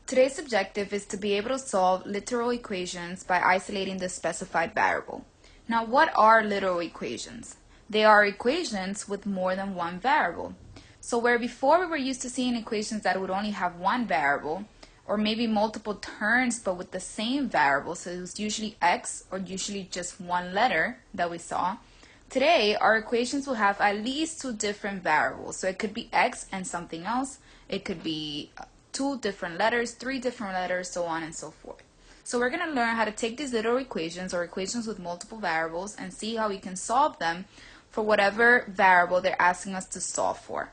Today's objective is to be able to solve literal equations by isolating the specified variable. Now, what are literal equations? They are equations with more than one variable. So where before we were used to seeing equations that would only have one variable, or maybe multiple terms but with the same variable, so it was usually x or usually just one letter that we saw, today our equations will have at least two different variables. So it could be x and something else, it could be two different letters, three different letters, so on and so forth. So we're going to learn how to take these literal equations or equations with multiple variables and see how we can solve them for whatever variable they're asking us to solve for.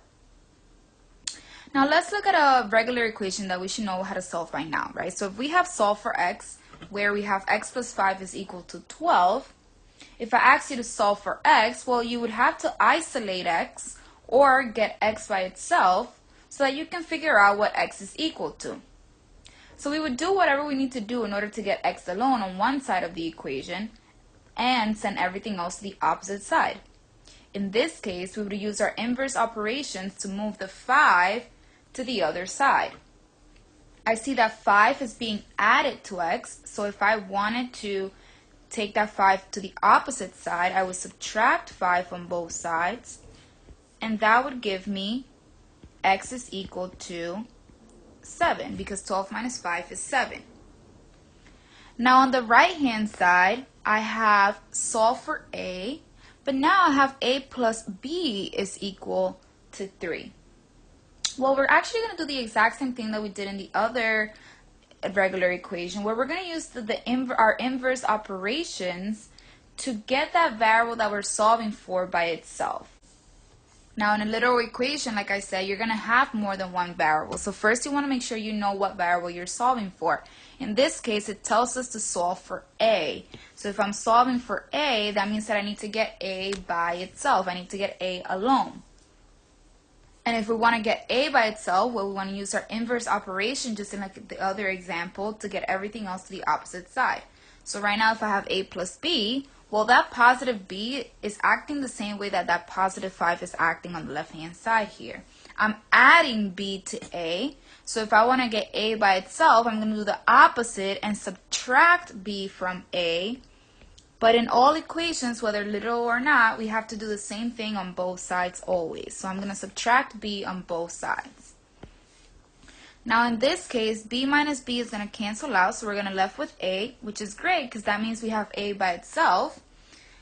Now let's look at a regular equation that we should know how to solve by now, right? So if we have solve for x, where we have x plus 5 is equal to 12, if I ask you to solve for x, well, you would have to isolate x or get x by itself so that you can figure out what x is equal to. So we would do whatever we need to do in order to get x alone on one side of the equation and send everything else to the opposite side. In this case, we would use our inverse operations to move the 5 to the other side. I see that 5 is being added to x, so if I wanted to take that 5 to the opposite side, I would subtract 5 on both sides, and that would give me x is equal to 7, because 12 minus 5 is 7. Now on the right hand side, I have solve for a, but now I have a plus b is equal to 3. Well, we're actually going to do the exact same thing that we did in the other regular equation, where we're going to use our inverse operations to get that variable that we're solving for by itself. Now, in a literal equation, like I said, you're going to have more than one variable. So first you want to make sure you know what variable you're solving for. In this case, it tells us to solve for a. So if I'm solving for a, that means that I need to get a by itself. I need to get a alone. And if we want to get a by itself, well, we want to use our inverse operation, just in like the other example, to get everything else to the opposite side. So right now, if I have a plus b, well, that positive b is acting the same way that that positive 5 is acting on the left-hand side here. I'm adding b to a, so if I want to get a by itself, I'm going to do the opposite and subtract b from a. But in all equations, whether literal or not, we have to do the same thing on both sides always. So I'm going to subtract b on both sides. Now in this case, b minus b is going to cancel out, so we're going to left with a, which is great because that means we have a by itself.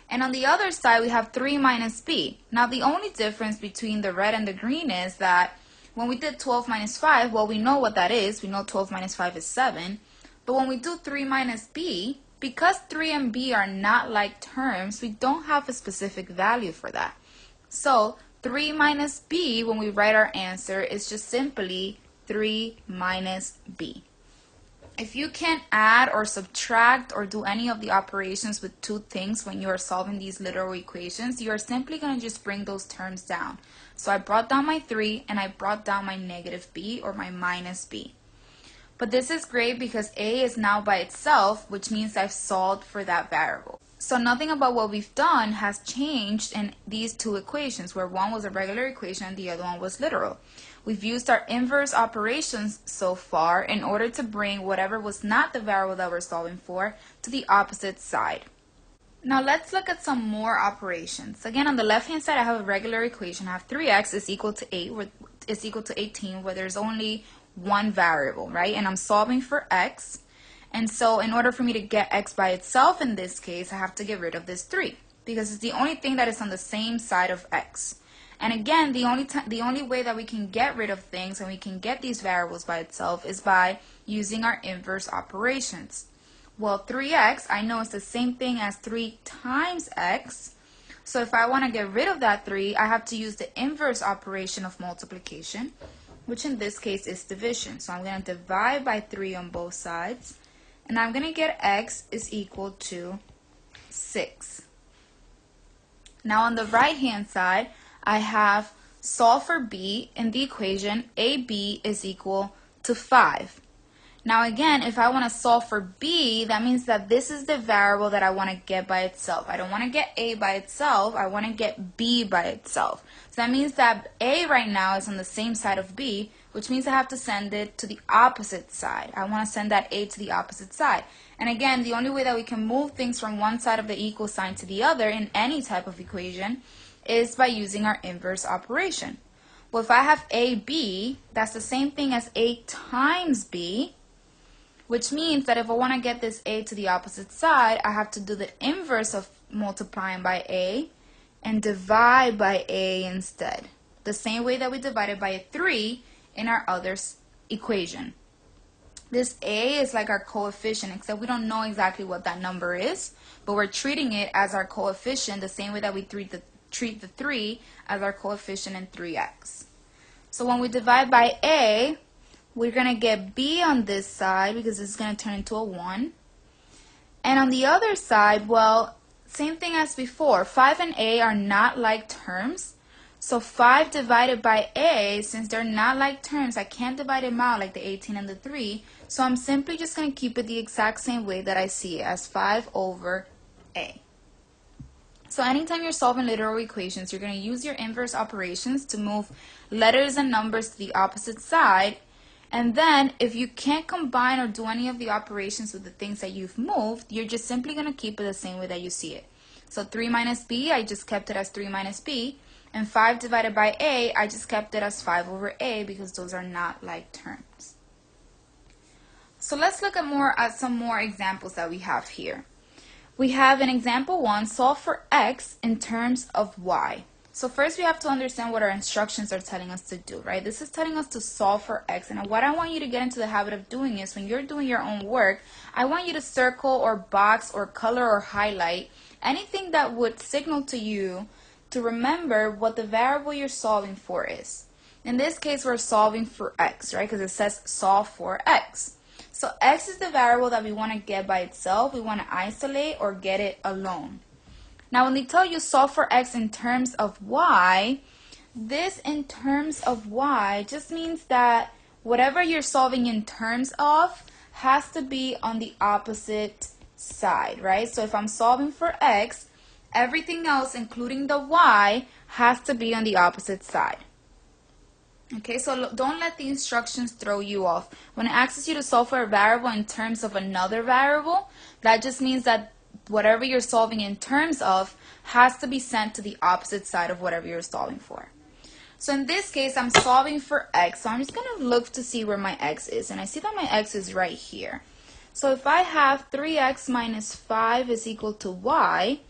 And on the other side, we have 3 minus b. Now the only difference between the red and the green is that when we did 12 minus 5, well, we know what that is. We know 12 minus 5 is 7. But when we do 3 minus b, because 3 and b are not like terms, we don't have a specific value for that. So 3 minus b, when we write our answer, is just simply 3 minus b. If you can't add or subtract or do any of the operations with two things when you are solving these literal equations, you are simply going to just bring those terms down. So I brought down my 3 and I brought down my negative b or my minus b. But this is great because a is now by itself, which means I've solved for that variable. So nothing about what we've done has changed in these two equations, where one was a regular equation and the other one was literal. We've used our inverse operations so far in order to bring whatever was not the variable that we're solving for to the opposite side. Now let's look at some more operations. Again, on the left hand side, I have a regular equation. I have 3x is equal to 8, is equal to 18, where there's only one variable, right? And I'm solving for x. And so in order for me to get x by itself in this case, I have to get rid of this 3 because it's the only thing that is on the same side of x. And again, the only way that we can get rid of things and we can get these variables by itself is by using our inverse operations. Well, 3x, I know it's the same thing as 3 times x. So if I want to get rid of that 3, I have to use the inverse operation of multiplication, which in this case is division. So I'm going to divide by 3 on both sides, and I'm going to get x is equal to 6. Now on the right hand side, I have solve for b in the equation ab is equal to 5. Now again, if I want to solve for b, that means that this is the variable that I want to get by itself. I don't want to get a by itself, I want to get b by itself. So that means that a right now is on the same side of b, which means I have to send it to the opposite side. I want to send that a to the opposite side. And again, the only way that we can move things from one side of the equal sign to the other in any type of equation is by using our inverse operation. Well, if I have AB, that's the same thing as A times B, which means that if I want to get this A to the opposite side, I have to do the inverse of multiplying by A and divide by A instead. The same way that we divided by a 3 in our other equation. This A is like our coefficient, except we don't know exactly what that number is, but we're treating it as our coefficient the same way that we treat the 3 as our coefficient in 3x. So when we divide by A, we're going to get B on this side because this is going to turn into a 1. And on the other side, well, same thing as before. 5 and A are not like terms. So 5 divided by A, since they're not like terms, I can't divide them out like the 18 and the 3. So I'm simply just going to keep it the exact same way that I see it, as 5 over A. So anytime you're solving literal equations, you're going to use your inverse operations to move letters and numbers to the opposite side. And then if you can't combine or do any of the operations with the things that you've moved, you're just simply going to keep it the same way that you see it. So 3 minus B, I just kept it as 3 minus B. And 5 divided by A, I just kept it as 5 over A because those are not like terms. So let's look at some more examples that we have here. We have in example 1, solve for x in terms of y. So first we have to understand what our instructions are telling us to do, right? This is telling us to solve for x. And what I want you to get into the habit of doing is when you're doing your own work, I want you to circle or box or color or highlight anything that would signal to you to remember what the variable you're solving for is. In this case, we're solving for x, right? Because it says solve for x. So x is the variable that we want to get by itself. We want to isolate or get it alone. Now, when they tell you solve for x in terms of y, this in terms of y just means that whatever you're solving in terms of has to be on the opposite side, right? So if I'm solving for x, everything else, including the y, has to be on the opposite side. Okay, so don't let the instructions throw you off. When it asks you to solve for a variable in terms of another variable, that just means that whatever you're solving in terms of has to be sent to the opposite side of whatever you're solving for. So in this case, I'm solving for x, so I'm just going to look to see where my x is, and I see that my x is right here. So if I have 3x minus 5 is equal to y,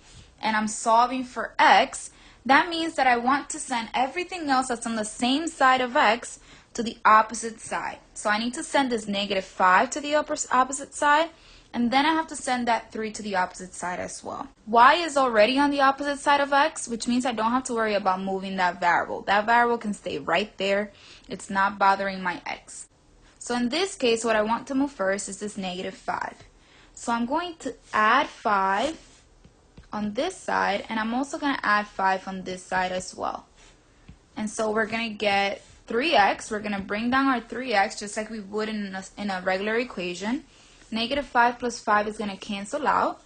and I'm solving for x, that means that I want to send everything else that's on the same side of x to the opposite side. So I need to send this negative 5 to the opposite side, and then I have to send that 3 to the opposite side as well. Y is already on the opposite side of x, which means I don't have to worry about moving that variable. That variable can stay right there. It's not bothering my x. So in this case, what I want to move first is this negative 5. So I'm going to add 5 on this side, and I'm also going to add 5 on this side as well. And so we're going to get 3x. We're going to bring down our 3x just like we would in a regular equation. Negative 5 plus 5 is going to cancel out.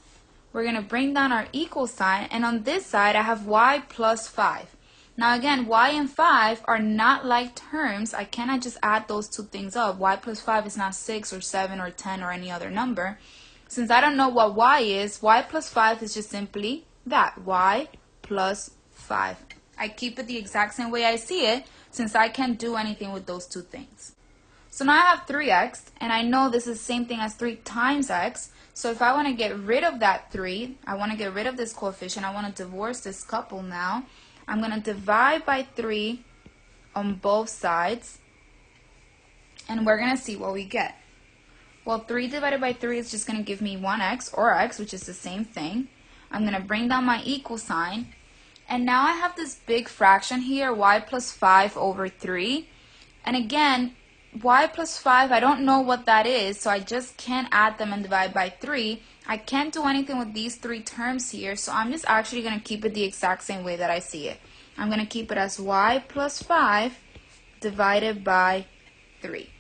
We're going to bring down our equal sign, and on this side I have y plus 5. Now again, y and 5 are not like terms. I cannot just add those two things up. Y plus 5 is not 6 or 7 or 10 or any other number. Since I don't know what y is, y plus 5 is just simply that, y plus 5. I keep it the exact same way I see it since I can't do anything with those two things. So now I have 3x, and I know this is the same thing as 3 times x. So if I want to get rid of that 3, I want to get rid of this coefficient, I want to divorce this couple now, I'm going to divide by 3 on both sides, and we're going to see what we get. Well, 3 divided by 3 is just going to give me 1x, or x, which is the same thing. I'm going to bring down my equal sign. And now I have this big fraction here, y plus 5 over 3. And again, y plus 5, I don't know what that is, so I just can't add them and divide by 3. I can't do anything with these 3 terms here, so I'm just actually going to keep it the exact same way that I see it. I'm going to keep it as y plus 5 divided by 3.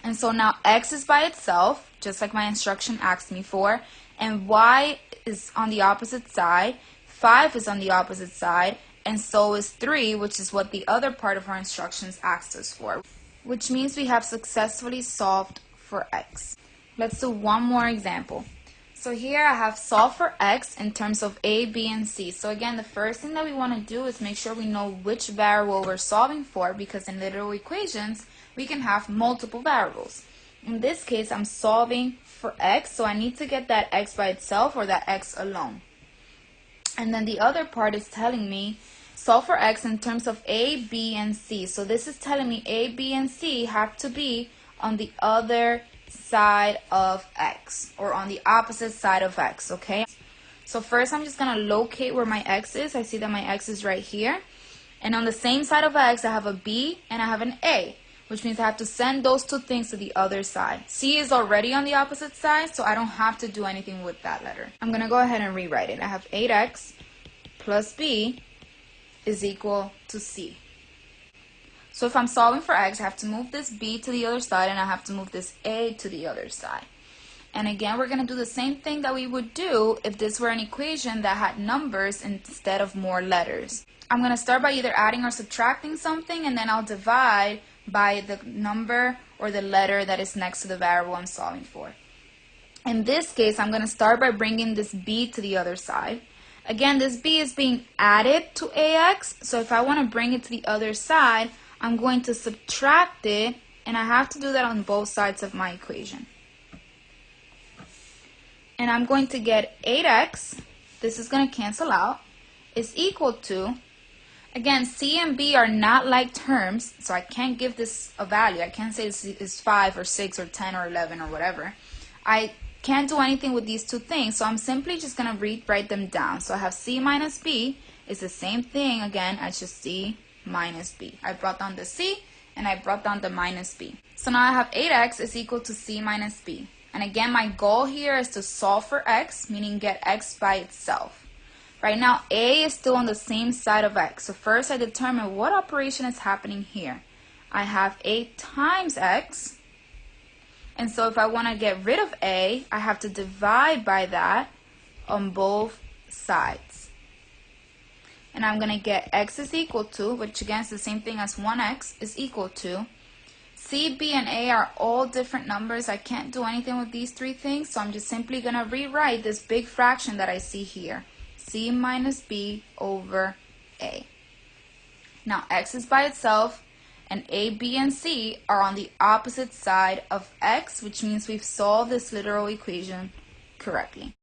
And so now x is by itself, just like my instruction asked me for, and y is on the opposite side, 5 is on the opposite side, and so is 3, which is what the other part of our instructions asked us for, which means we have successfully solved for x. Let's do one more example. So here I have solve for x in terms of a, b, and c. So again, the first thing that we want to do is make sure we know which variable we're solving for, because in literal equations, we can have multiple variables. In this case, I'm solving for x, so I need to get that x by itself or that x alone. And then the other part is telling me solve for x in terms of a, b, and c. So this is telling me a, b, and c have to be on the other side of x, or on the opposite side of x, okay? So first I'm just going to locate where my x is. I see that my x is right here. And on the same side of x, I have a b and I have an a, which means I have to send those two things to the other side. C is already on the opposite side, so I don't have to do anything with that letter. I'm going to go ahead and rewrite it. I have 8x plus b is equal to c. So if I'm solving for x, I have to move this b to the other side, and I have to move this a to the other side. And again, we're going to do the same thing that we would do if this were an equation that had numbers instead of more letters. I'm going to start by either adding or subtracting something, and then I'll divide by the number or the letter that is next to the variable I'm solving for. In this case, I'm going to start by bringing this b to the other side. Again, this b is being added to ax, so if I want to bring it to the other side, I'm going to subtract it, and I have to do that on both sides of my equation. And I'm going to get 8x, this is going to cancel out, is equal to, again, c and b are not like terms, so I can't give this a value. I can't say this is 5 or 6 or 10 or 11 or whatever. I can't do anything with these two things, so I'm simply just going to write them down. So I have c minus b is the same thing again as just c minus b. I brought down the c and I brought down the minus b. So now I have 8x is equal to c minus b. And again, my goal here is to solve for x, meaning get x by itself. Right now, a is still on the same side of x. So first I determine what operation is happening here. I have 8 times x. And so if I want to get rid of a, I have to divide by that on both sides. And I'm going to get x is equal to, which again is the same thing as 1x, is equal to. C, B, and A are all different numbers. I can't do anything with these three things, so I'm just simply going to rewrite this big fraction that I see here. C minus B over A. Now x is by itself, and A, B, and C are on the opposite side of x, which means we've solved this literal equation correctly.